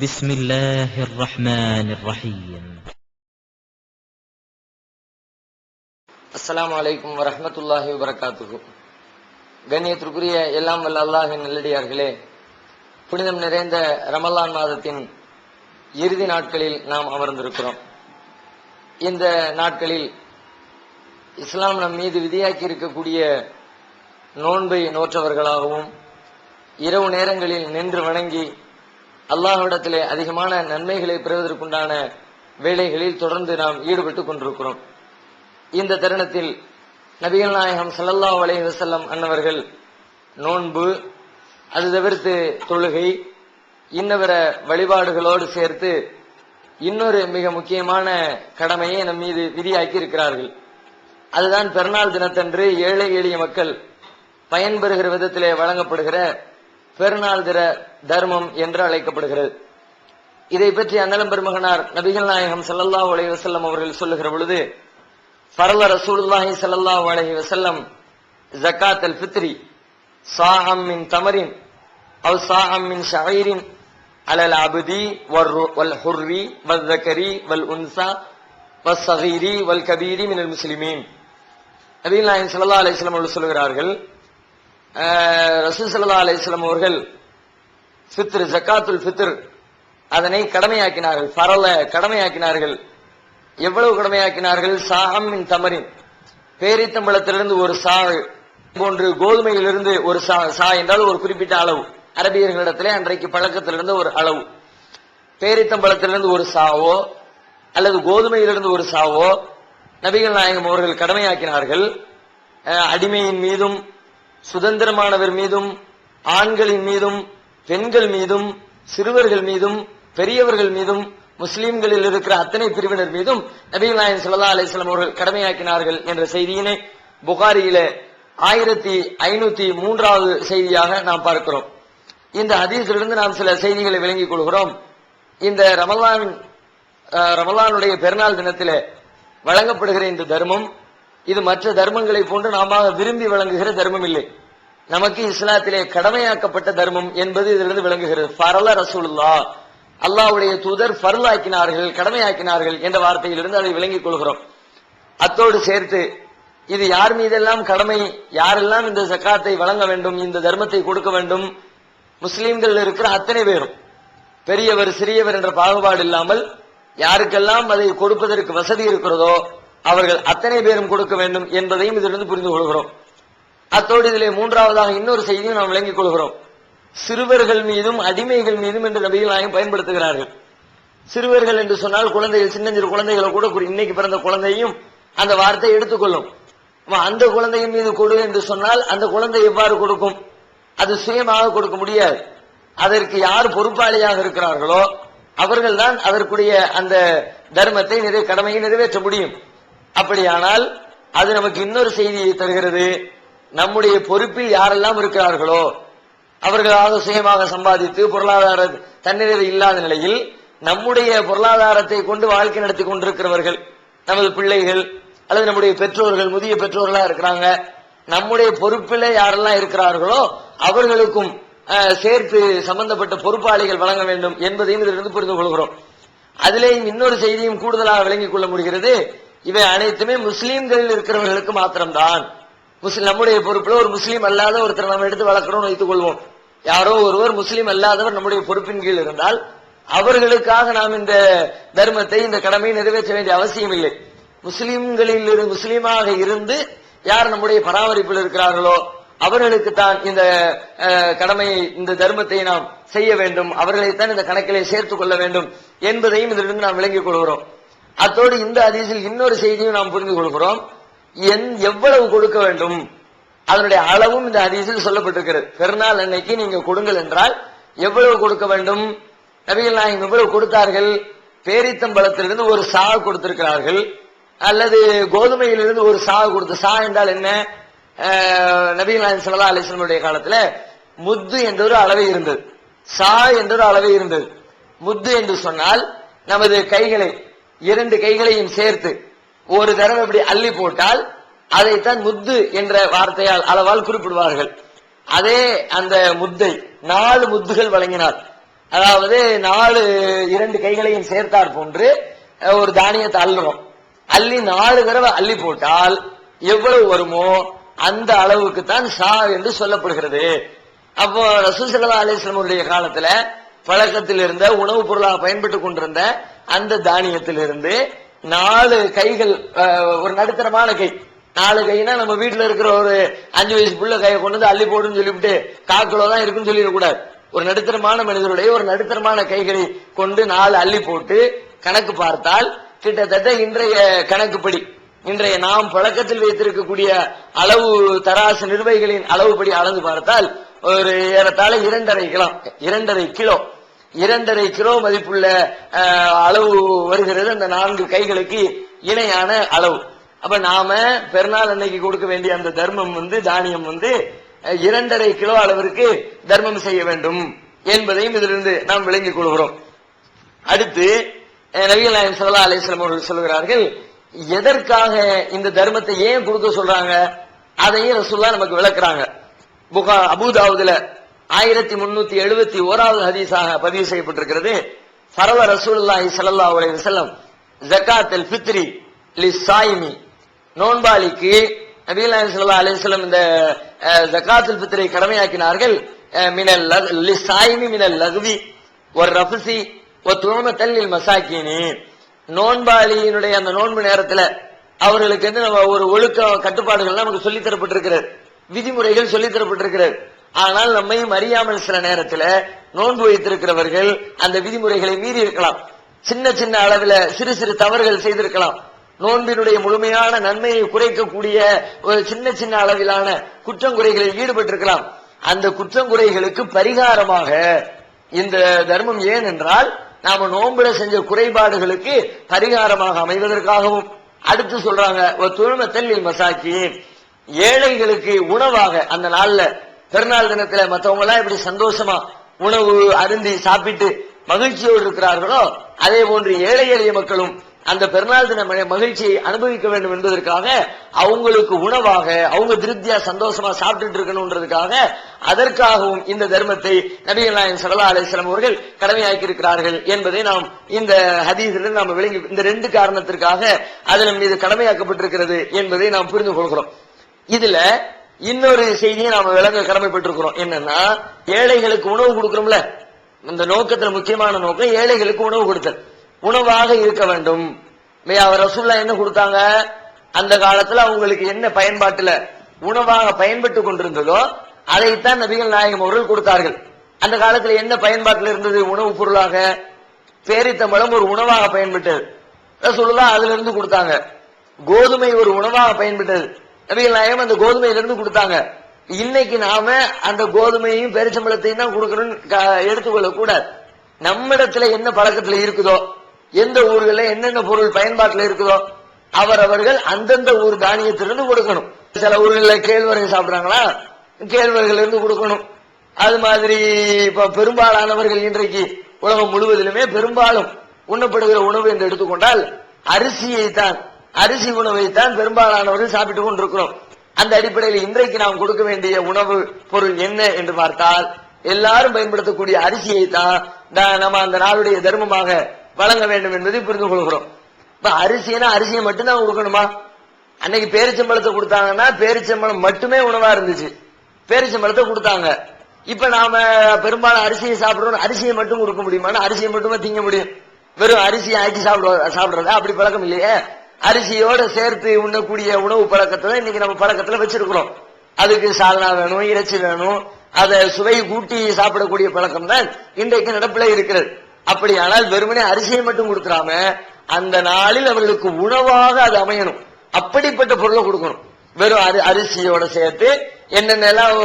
بسم الله الرحمن الرحيم. அஸ்ஸலாமு அலைக்கும் வரஹ்மத்துல்லாஹி வபரகாத்துஹு. கண்ணியத்திற்குரிய எல்லாம் வல்ல அல்லாஹ்வின் நல்லடியார்களே, புனிதம் நிறைந்த ரமலான் மாதத்தின் இறுதி நாட்களில் நாம் அமர்ந்திருக்கிறோம். இந்த நாட்களில் இஸ்லாம் நம் மீது விதியாக்கி இருக்கக்கூடிய நோன்பை நோற்றவர்களாகவும் இரவு நேரங்களில் நின்று வணங்கி அல்லாஹ்விடத்திலே அதிகமான நன்மைகளை பெறுவதற்குண்டான வேலைகளில் தொடர்ந்து நாம் ஈடுபட்டுக் கொண்டிருக்கிறோம். இந்த தருணத்தில் நபிகள் நாயகம் ஸல்லல்லாஹு அலைஹி வஸல்லம் அன்னவர்கள் நோன்பு, அது தவிர்த்து தொழுகை, இன்னவர வழிபாடுகளோடு சேர்த்து இன்னொரு மிக முக்கியமான கடமையை நம் மீது விதியாக்கி இருக்கிறார்கள். அதுதான் பெருநாள் தினத்தன்று ஏழை எளிய மக்கள் பயன்பெறுகிற விதத்திலே வழங்கப்படுகிற பெருநாள் தின தர்மம் என்று அழைக்கப்படுகிறது. இதை பற்றி அன்னலம் பெருமகனார் நபிகள் நாயகம் ஸல்லல்லாஹு அலைஹி வஸல்லம் அவர்கள் சொல்லுகிற பொழுது, ஃபரல ரசூலுல்லாஹி ஸல்லல்லாஹு அலைஹி வஸல்லம் ஜகாத்தல் ஃபித்ரி சாஅம் மின் தமரின் அவ் சாஅம் மின் ஷஈரின் அலல் அப்தி வல் ஹுர்ரி வல் ஸகரி வல் உன்ஸா வஸ் ஸகீரி வல் கபீரி மினல் முஸ்லிமீன். நபிகள் நாயகம் ஸல்லல்லாஹு அலைஹி வஸல்லம் அவர்கள் சொல்கிறார்கள், ரசூல் ஸல்லல்லாஹு அலைஹி வஸல்லம் அவர்கள் ஃபித்ர், ஜகாத்துல் ஃபித்ர் அதனை கடமையாக்கினார்கள், ஃபரல கடமையாக்கினார்கள். எவ்வளவு கடமையாக்கினார்கள்? சாஅம் மின் தமரின், பேரித்தம்பளத்திலிருந்து ஒரு சா போன்று, கோதுமையிலிருந்து ஒரு சா என்றால் ஒரு குறிப்பிட்ட அளவு, அரபியர்களிடத்திலே அன்றைக்கு பழக்கத்திலிருந்து ஒரு அளவு, பேரித்தம்பளத்திலிருந்து ஒரு சாவோ அல்லது கோதுமையிலிருந்து ஒரு சாவோ நபிகள் நாயகம் அவர்கள் கடமையாக்கினார்கள். அடிமையின் மீதும் சுதந்திரமானவர் மீதும் ஆண்களின் மீதும் பெண்கள் மீதும் சிறுவர்கள் மீதும் பெரியவர்கள் மீதும் முஸ்லிம்களில் இருக்கிற அத்தனை பிரிவினர் மீதும் நபிகள் நாயகம் ஸல்லல்லாஹு அலைஹி வஸல்லம் அவர்கள் கடமையாக்கினார்கள் என்ற செய்தியினை புகாரியிலே 1503வது செய்தியாக நாம் பார்க்கிறோம். இந்த ஹதீஸிலிருந்து நாம் சில செய்திகளை விளங்கிக் கொள்கிறோம். இந்த ரமலானுடைய பெருநாள் தினத்திலே வழங்கப்படுகிற இந்த தர்மம், இது மற்ற தர்மங்களை போன்று நாம விரும்பி வழங்குகிற தர்மம் இல்லை. நமக்கு இஸ்லாத்திலே கடமையாக்கப்பட்ட தர்மம் என்பது இதிலிருந்து விளங்குகிறது. ஃபரல ரசூலுல்லாஹ், அல்லாஹ்வுடைய தூதர் ஃபர்லாக்கினார்கள், கடமையாக்கினார்கள் என்ற வார்த்தையிலிருந்து அதை விளங்கிக் கொள்கிறோம். அத்தோடு சேர்த்து இது யார் மீதெல்லாம் கடமை, யாரெல்லாம் இந்த ஜகாத்தை வழங்க வேண்டும், இந்த தர்மத்தை கொடுக்க வேண்டும், முஸ்லிம்கள் இருக்கிற அத்தனை பேரும், பெரியவர் சிறியவர் என்ற பாகுபாடு இல்லாமல் யாருக்கெல்லாம் அதை கொடுப்பதற்கு வசதி இருக்கிறதோ அவர்கள் அத்தனை பேரும் கொடுக்க வேண்டும் என்பதையும் இதிலிருந்து புரிந்து கொள்கிறோம். அத்தோடு இதிலே மூன்றாவதாக இன்னொரு செய்தியும் நாம் விளங்கிக் கொள்கிறோம். சிறுவர்கள் மீதும் அடிமைகள் மீதும் என்று நபிகள் நாயகம் பயன்படுத்துகிறார்கள். சிறுவர்கள் என்று சொன்னால் குழந்தைகள், சின்னஞ்சிறு குழந்தைகளை கூட இன்னைக்கு பிறந்த குழந்தையும் அந்த வார்த்தையை எடுத்துக்கொள்ளும். அந்த குழந்தையின் மீது கொடு என்று சொன்னால் அந்த குழந்தை எவ்வாறு கொடுக்கும்? அது சுயமாக கொடுக்க முடியாது. அதற்கு யார் பொறுப்பாளியாக இருக்கிறார்களோ அவர்கள் தான் அதற்குரிய அந்த தர்மத்தை கடமையை நிறைவேற்ற முடியும். அப்படியானால் அது நமக்கு இன்னொரு செய்தியை தருகிறது. நம்முடைய பொறுப்பில் யாரெல்லாம் இருக்கிறார்களோ அவர்களாக சுயமாக சம்பாதித்து பொருளாதார தன்னிறைவு இல்லாத நிலையில் நம்முடைய பொருளாதாரத்தை கொண்டு வாழ்க்கை நடத்தி கொண்டிருக்கிறவர்கள், நமது பிள்ளைகள் அல்லது நம்முடைய பெற்றோர்கள், முதிய பெற்றோர்களா இருக்கிறாங்க, நம்முடைய பொறுப்பில் யாரெல்லாம் இருக்கிறார்களோ அவர்களுக்கும் சேர்த்து சம்பந்தப்பட்ட பொறுப்பாளிகள் வழங்க வேண்டும் என்பதையும் இதிலிருந்து புரிந்து கொள்கிறோம். அதிலேயும் இன்னொரு செய்தியும் கூடுதலாக விளங்கிக் கொள்ள முடிகிறது. இவை அனைத்துமே முஸ்லீம்களில் இருக்கிறவர்களுக்கு மாத்திரம்தான். நம்முடைய பொறுப்புல ஒரு முஸ்லீம் அல்லாத ஒருத்தர் நம்ம எடுத்து வளர்க்கிறோம் வைத்துக் கொள்வோம். யாரோ ஒருவர் முஸ்லீம் அல்லாதவர் நம்முடைய பொறுப்பின் கீழ் இருந்தால் அவர்களுக்காக நாம் இந்த தர்மத்தை, இந்த கடமையை நிறைவேற்ற வேண்டிய அவசியம் இல்லை. முஸ்லீம்களில் முஸ்லீமாக இருந்து யார் நம்முடைய பராமரிப்பில் இருக்கிறார்களோ அவர்களுக்கு தான் இந்த கடமையை, இந்த தர்மத்தை நாம் செய்ய வேண்டும், அவர்களைத்தான் இந்த கணக்கிலே சேர்த்துக் கொள்ள வேண்டும் என்பதையும் இதிலிருந்து நாம் விளங்கிக் கொள்கிறோம். அத்தோடு இந்த ஹதீஸில் இன்னொரு செய்தியும் நாம் புரிந்து கொள்கிறோம். எவ்வளவு கொடுக்க வேண்டும் அதனுடைய அளவும் இந்த ஹதீஸில் சொல்லப்பட்டிருக்கிறது. பெருநாள் அன்னைக்கு நீங்க கொடுங்கள் என்றால் எவ்வளவு கொடுக்க வேண்டும்? நபிகள் நாயகம் எவ்வளவு கொடுத்தார்கள்? பேரித்தம்பளத்திலிருந்து ஒரு சா கொடுத்திருக்கிறார்கள், அல்லது கோதுமையிலிருந்து ஒரு சா கொடுத்து. சா என்றால் என்ன? நபிகள் நாயகம் ஸல்லல்லாஹு அலைஹி வஸல்லம் காலத்துல முத்து என்ற ஒரு அளவை இருந்தது, சா என்ற ஒரு அளவை இருந்தது. முத்து என்று சொன்னால் நமது கைகளை, இரண்டு கைகளையும் சேர்த்து ஒரு தடவை இப்படி அள்ளி போட்டால் அதைத்தான் முத்து என்ற வார்த்தையால் அளவால் குறிப்பிடுவார்கள். அதே அந்த முத்தை 4 முத்துகள் வழங்கினார். அதாவது 2 கைகளையும் சேர்த்தார் போன்று ஒரு தானியத்தை அள்ளுறோம். அள்ளி 4 தடவை அள்ளி போட்டால் எவ்வளவு வருமோ அந்த அளவுக்கு தான் சா என்று சொல்லப்படுகிறது. அப்போ ரசூல் ஸல்லல்லாஹு அலைஹி வஸல்லம் உடைய காலத்துல பழக்கத்தில் இருந்த உணவுப் பொருளாக பயன்பட்டு கொண்டிருந்த அந்த தானியத்திலிருந்து 4 கைகள், ஒரு நடுத்தரமான கை, 4 கைனா நம்ம வீட்டுல இருக்கிற ஒரு 5 வயசு புள்ள கையை கொண்டு வந்து அள்ளி போடுன்னு சொல்லிவிட்டு 4 கிலோ தான் இருக்குன்னு சொல்லிடக்கூடாது. ஒரு நடுத்தரமான மனிதருடைய ஒரு நடுத்தரமான கைகளை கொண்டு 4 அள்ளி போட்டு கணக்கு பார்த்தால் கிட்டத்தட்ட இன்றைய கணக்குப்படி, இன்றைய நாம் பழக்கத்தில் வைத்திருக்கக்கூடிய அளவு தராசு நிர்வாகிகளின் அளவுப்படி அளந்து பார்த்தால் ஒரு ஏறத்தாழ 2.5 கிலோ மதிப்புள்ள அளவு வருகிறது அந்த 4 கைகளுக்கு இணையான அளவு. அப்ப நாம பெருநாள் அன்னைக்கு கொடுக்க வேண்டிய அந்த தர்மம் தானியம் 2.5 கிலோ அளவிற்கு தர்மம் செய்ய வேண்டும் என்பதையும் இதிலிருந்து நாம் விளங்கிக் கொள்கிறோம். அடுத்து நபிகள் நாயகம் ஸல்லல்லாஹு அலைஹி வஸல்லம் அவர்கள் சொல்கிறார்கள், எதற்காக இந்த தர்மத்தை ஏன் கொடுக்க சொல்றாங்க அதையும் ரசூலுல்லாஹ் நமக்கு விளக்குறாங்க. அபூதாவுதுல 1371வது ஹதீஸாக பதிவு செய்யப்பட்டிருக்கிறது. ஃபரவ ரசூலுல்லாஹி ஸல்லல்லாஹு அலைஹி வஸல்லம் ஜகாத்துல் ஃபித்ரி லிஸ்ஸாயிமி, நோன்பாளிக்கு நபிகள் நாயகம் ஸல்லல்லாஹு அலைஹி வஸல்லம் இந்த ஜகாத்துல் ஃபித்ரை கடமையாக்கினார்கள். மினல் லிஸ்ஸாயிமி மினல் லக்வி வர்ரஃப்ஸி வதுஅமத்தல் லில் மசாகீனி, நோன்பாளியினுடைய அந்த நோன்பு நேரத்துல அவர்களுக்கு நம்ம ஒரு ஒழுக்க கட்டுப்பாடுகள் நமக்கு சொல்லித் தரப்பட்டிருக்கிறது, விதிமுறைகள் சொல்லித் தரப்பட்டிருக்கிறது. ஆனால் நம்மையும் அறியாமல் சில நேரத்துல நோன்பு வைத்திருக்கிறவர்கள் அந்த விதிமுறைகளை மீறி இருக்கலாம், சின்ன சின்ன அளவில் சிறு சிறு தவறுகள் செய்திருக்கலாம், நோன்பினுடைய முழுமையான நன்மையை குறைக்கக்கூடிய ஒரு சின்ன சின்ன அளவிலான குற்றங்குறைகளில் ஈடுபட்டிருக்கலாம். அந்த குற்றங்குறைகளுக்கு பரிகாரமாக இந்த தர்மம் ஏன் என்றால் நாம நோன்புல செஞ்ச குறைபாடுகளுக்கு பரிகாரமாக அமைவதற்காகவும். அடுத்து சொல்றாங்க துழுமத்தல் லில் மசாக்கீன், ஏழைகளுக்கு உணவாக அந்த நாள்ல பெருநாள் தினத்துல மற்றவங்க எல்லாம் எப்படி சந்தோஷமா உணவு அருந்தி சாப்பிட்டு மகிழ்ச்சியோடு இருக்கிறார்களோ அதே போன்று ஏழை எளிய மக்களும் அந்த பெருநாள் தின மகிழ்ச்சியை அனுபவிக்க வேண்டும் என்பதற்காக அவங்களுக்கு உணவாக அவங்க திருப்தியா சந்தோஷமா சாப்பிட்டு இருக்கணும்ன்றதுக்காக அதற்காகவும் இந்த தர்மத்தை நபிகள் நாயகம் ஸல்லல்லாஹு அலைஹி வஸல்லம் அவர்கள் கடமையாக்கி இருக்கிறார்கள் என்பதை நாம் இந்த ஹதீஸிலிருந்து நாம் விளங்கி, இந்த 2 காரணத்திற்காக அது நம் மீது கடமையாக்கப்பட்டிருக்கிறது என்பதை நாம் புரிந்து கொள்கிறோம். இதுல இன்னொரு செய்தியை நாம விளங்க கடமைப்பட்டிருக்கிறோம். என்னன்னா, ஏழைகளுக்கு உணவு கொடுக்கிறோம்ல, இந்த நோக்கத்துல முக்கியமான நோக்கம் ஏழைகளுக்கு உணவு கொடுத்தல், உணவாக இருக்க வேண்டும். ரசூலுல்லாஹ் என்ன கொடுத்தாங்க, அந்த காலத்துல அவங்களுக்கு என்ன பயன்பாட்டுல உணவாக பயன்பட்டு கொண்டிருந்ததோ அதைத்தான் நபிகள் நாயகம் அவர்கள் கொடுத்தார்கள். அந்த காலத்துல என்ன பயன்பாட்டில் இருந்தது உணவு பொருளாக, பேரித்தம்பழம் ஒரு உணவாக பயன்பட்டது, ரசூலுல்லாஹ் அதுல இருந்து கொடுத்தாங்க. கோதுமை ஒரு உணவாக பயன்பட்டது, நபிகள் நாயகம் அந்த கோதுமையிலிருந்து கொடுத்தாங்க. இன்னைக்கு நாம அந்த கோதுமையையும் பேரிச்சம்பழத்தையும் தான் கொடுக்கணும்னு எடுத்துக்கொள்ள கூடாது. நம்மிடத்துல என்ன பழக்கத்துல இருக்குதோ, எந்த ஊர்ல என்னென்ன பொருள் பயன்பாட்டில் இருக்குதோ அவர்கள் அந்தந்த ஊர் தானியத்திலிருந்து கொடுக்கணும். சில ஊர்களில் கேழ்வரகு சாப்பிடுறாங்களா, கேழ்வரகுல இருந்து கொடுக்கணும். அது மாதிரி இப்ப பெரும்பாலானவர்கள் இன்றைக்கு உலகம் முழுவதிலுமே பெரும்பாலும் உண்ணப்படுகிற உணவு என்று எடுத்துக்கொண்டால் அரிசி உணவைத்தான் பெரும்பாலானவர்கள் சாப்பிட்டு கொண்டிருக்கிறோம். அந்த அடிப்படையில் இன்றைக்கு நாம் கொடுக்க வேண்டிய உணவு பொருள் என்ன என்று பார்த்தால் எல்லாரும் பயன்படுத்தக்கூடிய அரிசியை தான் நம்ம அந்த நாளுடைய தர்மமாக வழங்க வேண்டும் என்பதை புரிந்து கொள்கிறோம். இப்ப அரிசியை மட்டும்தான் கொடுக்கணுமா? அன்னைக்கு பேரிச்சம்பழத்தை கொடுத்தாங்கன்னா பேரிச்சம்பழம் மட்டுமே உணவா இருந்துச்சு, பேரிச்சம்பழத்தை கொடுத்தாங்க. இப்ப நாம பெரும்பாலும் அரிசியை சாப்பிடுறோம், அரிசியை மட்டும் கொடுக்க முடியுமா? அரிசியை மட்டுமே திங்க முடியும், வெறும் அரிசியை ஆக்கி சாப்பிடுறதா? அப்படி பழக்கம் இல்லையே. அரிசியோட சேர்த்து உண்ணக்கூடிய உணவு பழக்கத்தை தான் இன்னைக்கு நம்ம பழக்கத்துல வச்சிருக்கிறோம். அதுக்கு சால்னா வேணும், இறைச்சி வேணும், அதை சுவை கூட்டி சாப்பிடக்கூடிய பழக்கம் தான் இன்றைக்கு நடப்பில இருக்கிறது. அப்படியானால் வெறுமனே அரிசியை மட்டும் கொடுத்துறாம அந்த நாளில் அவர்களுக்கு உணவாக அது அமையணும், அப்படிப்பட்ட பொருளை கொடுக்கணும். வெறும் அரிசியோட சேர்த்து என்னென்னலாம்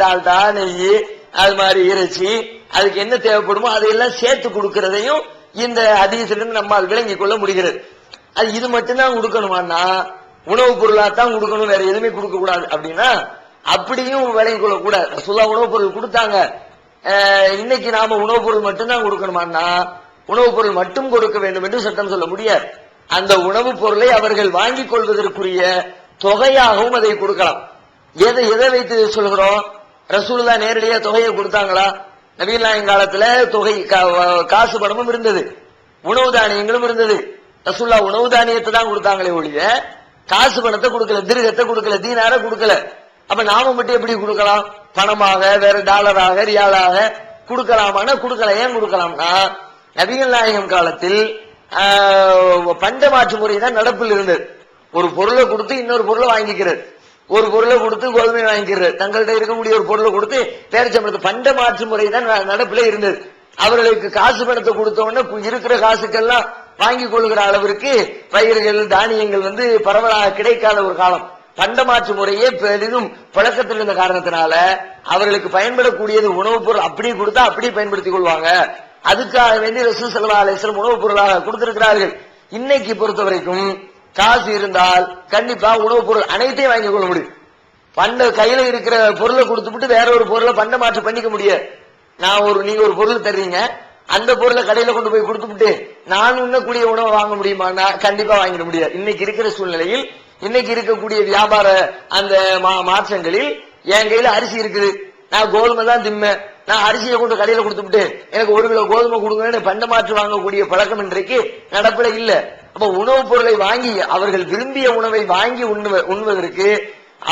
டால்டா, நெய், அது மாதிரி இறைச்சி, அதுக்கு என்ன தேவைப்படுமோ அதையெல்லாம் சேர்த்து கொடுக்கிறதையும் இந்த ஹதீஸிலிருந்து நம்மால் விளங்கிக் கொள்ள முடிகிறது. அது இது மட்டும்தான் கொடுக்கணுமான்னா உணவுப் பொருளாத்தான் கொடுக்கணும், வேற எதுவுமே கொடுக்க கூடாது அப்படின்னா அப்படியும் விளங்கிக் கொள்ள கூடாது. ரசூலுல்லாஹ் உணவுப் பொருள் கொடுத்தாங்க, இன்னைக்கு நாம உணவுப் பொருள் மட்டும்தான் கொடுக்கணுமான்னா உணவுப் பொருள் மட்டும் கொடுக்க வேண்டும் என்று சட்டம் சொல்ல முடியாது. அந்த உணவுப் பொருளை அவர்கள் வாங்கிக் கொள்வதற்குரிய தொகையாகவும் அதை கொடுக்கலாம். எதை வைத்து சொல்கிறோம்? ரசூலுல்லாஹ் நேரடியா தொகையை கொடுத்தாங்களா? நபிகள் நாயகம் காலத்துல தொகை காசு பணமும் இருந்தது, உணவு தானியங்களும் இருந்தது. ரசூலுல்லாஹ் உணவு தானியத்தை தான் கொடுத்தாங்களே ஒழிய காசு பணத்தை கொடுக்கல, திருகத்தை கொடுக்கல, தீனார கொடுக்கல. அப்ப நாம மட்டும் எப்படி கொடுக்கலாம்? பணமாக, வேற டாலராக, ரியாலாக கொடுக்கலாமான கொடுக்கலாம். ஏன் கொடுக்கலாம்னா நபிகள் நாயகம் காலத்தில் பண்ட மாற்று முறை தான் நடப்பில் இருந்தது. ஒரு பொருளை கொடுத்து இன்னொரு பொருளை வாங்கிக்கிறது, ஒரு பொருளை கொடுத்து கோதுமை வாங்கிக்கிறது, தங்கள்கிட்ட இருக்கக்கூடிய ஒரு பொருளை கொடுத்து பேரிச்சம்பழத்தை, பண்ட மாற்று முறை தான் நடப்பில இருந்தது. அவர்களுக்கு காசு பணத்தை கொடுத்தோன்னு இருக்கிற காசுக்கெல்லாம் வாங்கி கொள்கிற அளவிற்கு பயிர்கள் தானியங்கள் பரவலாக கிடைக்காத ஒரு காலம். பண்ட மாற்று முறையே பெரிதும் பழக்கத்தில் இருந்த காரணத்தினால அவர்களுக்கு பயன்படக்கூடியது உணவுப் பொருள் அப்படியே கொடுத்தா அப்படியே பயன்படுத்திக் கொள்வாங்க. அதுக்காக வேண்டி ரசூல் ஸல்லல்லாஹு அலைஹி வஸல்லம் உணவுப் பொருளாக கொடுத்திருக்கிறார்கள். இன்னைக்கு பொறுத்த வரைக்கும் காசு இருந்தால் கண்டிப்பா உணவுப் பொருள் அனைத்தையும் வாங்கிக் கொள்ள முடியும். பண்ட கையில இருக்கிற பொருளை கொடுத்துட்டு வேற ஒரு பொருளை பண்ட மாற்று பண்ணிக்க முடியாது. நீங்க ஒரு பொருள் தர்றீங்க, அந்த பொருளை கடையில கொண்டு போய் கொடுத்துட்டு நான் உண்ணக்கூடிய உணவை வாங்க முடியுமானா கண்டிப்பா வாங்கிட முடியாது. இன்னைக்கு இருக்கிற சூழ்நிலையில், இன்னைக்கு இருக்கக்கூடிய வியாபார அந்த மாற்றங்களில் என் கையில அரிசி இருக்குது, நான் கோதுமை தான் திம்மேன், நான் அரிசியை கொண்டு கடையில கொடுத்துட்டு எனக்கு 1 கிலோ கோதுமை கொடுங்கன்னு பண்ட மாற்று வாங்கக்கூடிய பழக்கம் இன்றைக்கு நடப்பில இல்ல. அப்ப உணவுப் பொருளை வாங்கி அவர்கள் விரும்பிய உணவை வாங்கி உண்ணுவதற்கு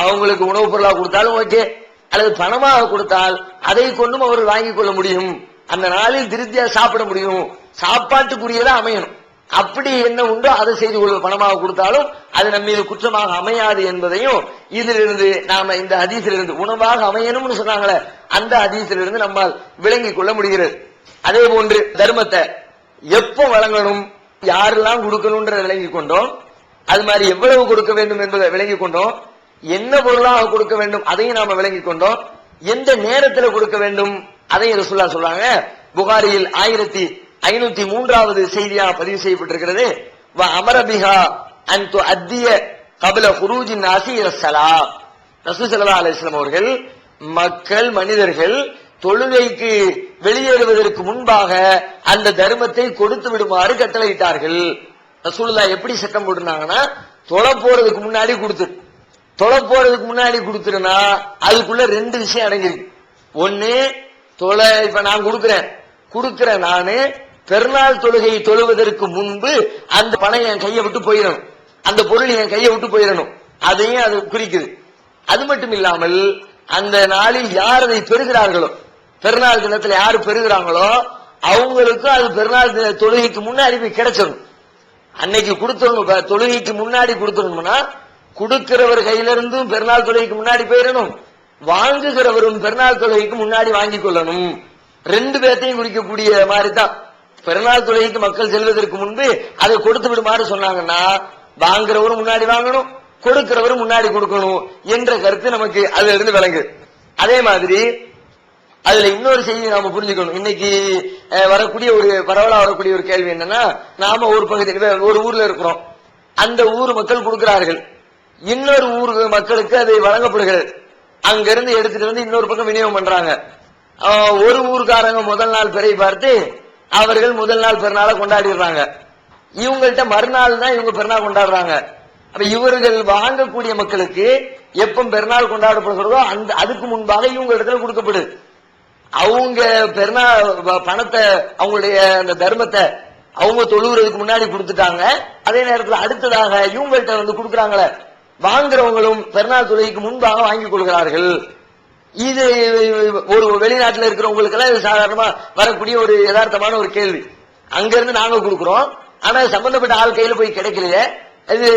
அவங்களுக்கு உணவுப் பொருளாக கொடுத்தாலும் ஓகே, அல்லது பணமாக கொடுத்தால் அதை கொண்டும் அவர்கள் வாங்கிக் கொள்ள முடியும். அந்த நாளில் திருப்தியா சாப்பிட முடியும், சாப்பாட்டுக்குரியதா அமையணும். அப்படி என்ன உண்டோ அதை செய்து கொள்வது. பணமாக கொடுத்தாலும் அது நம்ம மீது குற்றமாக அமையாது என்பதையும் இதிலிருந்து நாம இந்த ஹதீஸிலிருந்து உணவாக அமையணும்னு சொன்னாங்களே அந்த ஹதீஸிலிருந்து நம்மால் விளங்கிக் கொள்ள முடிகிறது. அதே போன்று தர்மத்தை எப்போ வழங்கணும், யாரெல்லாம் கொடுக்கணும்ன்றதை விளங்கி கொண்டோம். அது மாதிரி எவ்வளவு கொடுக்க வேண்டும் என்பதை விளங்கி கொண்டோம். என்ன பொருளாக கொடுக்க வேண்டும் அதையும் நாம விளங்கி கொண்டோம். எந்த நேரத்தில் கொடுக்க வேண்டும் அதையும் ரசூலுல்லாஹ் சொல்றாங்க. புகாரியில் 1503வது செய்தியாக பதிவு செய்யப்பட்டிருக்கிறது. வ அமர பிஹா அன் துஅத்திய قبل خروج الناس الى الصلاه. ரசூல் ஸல்லல்லாஹு அலைஹி வஸல்லம் அவர்கள் மனிதர்கள் தொழுகைக்கு வெளியேறுவதற்கு முன்பாக அந்த தர்மத்தை கொடுத்து விடுமாறு கட்டளையிட்டார்கள். ரசூலுல்லாஹ் எப்படி சட்டம் போட்டுனாங்கன்னா தொழ போறதுக்கு முன்னாடி கொடுத்துருனா அதுக்குள்ள 2 விஷயம் அடங்கியிருக்கு. ஒன்னு, இப்ப நான் கொடுக்கிறேன் நானு பெருநாள் தொழுகையை தொழுவதற்கு முன்பு அந்த பணம் என் கையை விட்டு போயிடணும், அந்த பொருள் என் கையை விட்டு போயிடணும், அதையும் அது குறிக்குது. அது மட்டும் இல்லாமல் அந்த நாளில் யார் அதை பெறுகிறார்களோ, பெருநாள் தினத்தில் யாரு பெறுகிறாங்களோ அவங்களுக்கும் அது பெருநாள் தின தொழுகைக்கு முன்னாடி போய் கிடைச்சிடணும். அன்னைக்கு கொடுத்துடணும், தொழுகைக்கு முன்னாடி கொடுத்துடணும்னா கொடுக்கிறவர் கையிலிருந்தும் பெருநாள் தொழுகைக்கு முன்னாடி போயிடணும், வாங்குகிறவரும் பெருநாள் தொழுகைக்கு முன்னாடி வாங்கிக் கொள்ளணும். 2 பேர்த்தையும் குறிக்கக்கூடிய மாதிரி தான். பெருநாள் தொழுகைக்கு மக்கள் செல்வதற்கு முன்பு அதை கொடுத்து விடுமாறு சொன்னாங்கன்னா வாங்குறவரும் முன்னாடி வாங்கணும், கொடுக்கிறவரும் முன்னாடி கொடுக்கணும் என்ற கருத்து நமக்கு அதுல இருந்து விளங்குது. அதே மாதிரி அதுல இன்னொரு செய்தி நாம புரிஞ்சுக்கணும். இன்னைக்கு வரக்கூடிய ஒரு பரவலா வரக்கூடிய ஒரு கேள்வி என்னன்னா, நாம ஒரு பகுதியில் ஒரு ஊர்ல இருக்கிறோம், அந்த ஊர் மக்கள் கொடுக்கிறார்கள், இன்னொரு ஊர் மக்களுக்கு அது வழங்கப்படுகிறது, அங்கிருந்து எடுத்துட்டு வந்து இன்னொரு பக்கம் விநியோகம் பண்றாங்க. ஒரு ஊர்காரங்க முதல் நாள் பிறை பார்த்து அவர்கள் முதல் நாள் பெருநாளை கொண்டாடிடுறாங்க, இவங்கள்ட்ட மறுநாள் தான் இவங்க பெருநாள் கொண்டாடுறாங்க. அப்ப இவர்கள் வாங்கக்கூடிய மக்களுக்கு எப்ப பெருநாள் கொண்டாடப்படுகிறதோ அதுக்கு முன்பாக இவங்க இடத்துல கொடுக்கப்படுது. அவங்க பெருநாள் பணத்தை, அவங்களுடைய அந்த தர்மத்தை அவங்க தொழுகிறதுக்கு முன்னாடி கொடுத்துட்டாங்க. அதே நேரத்தில் அடுத்ததாக இவங்கள்ட்ட கொடுக்குறாங்களே வாங்குறவங்களும் பெருநாள் தொழுகைக்கு முன்பாக வாங்கிக் கொள்கிறார்கள். இது ஒரு வெளிநாட்டில் இருக்கிறவங்களுக்கு எல்லாம் சாதாரணமா வரக்கூடிய ஒரு யதார்த்தமான ஒரு கேள்வி. அங்கிருந்து நாங்க கொடுக்கிறோம், ஆனா சம்பந்தப்பட்ட ஆள் கையில போய் கிடைக்கலையே, இது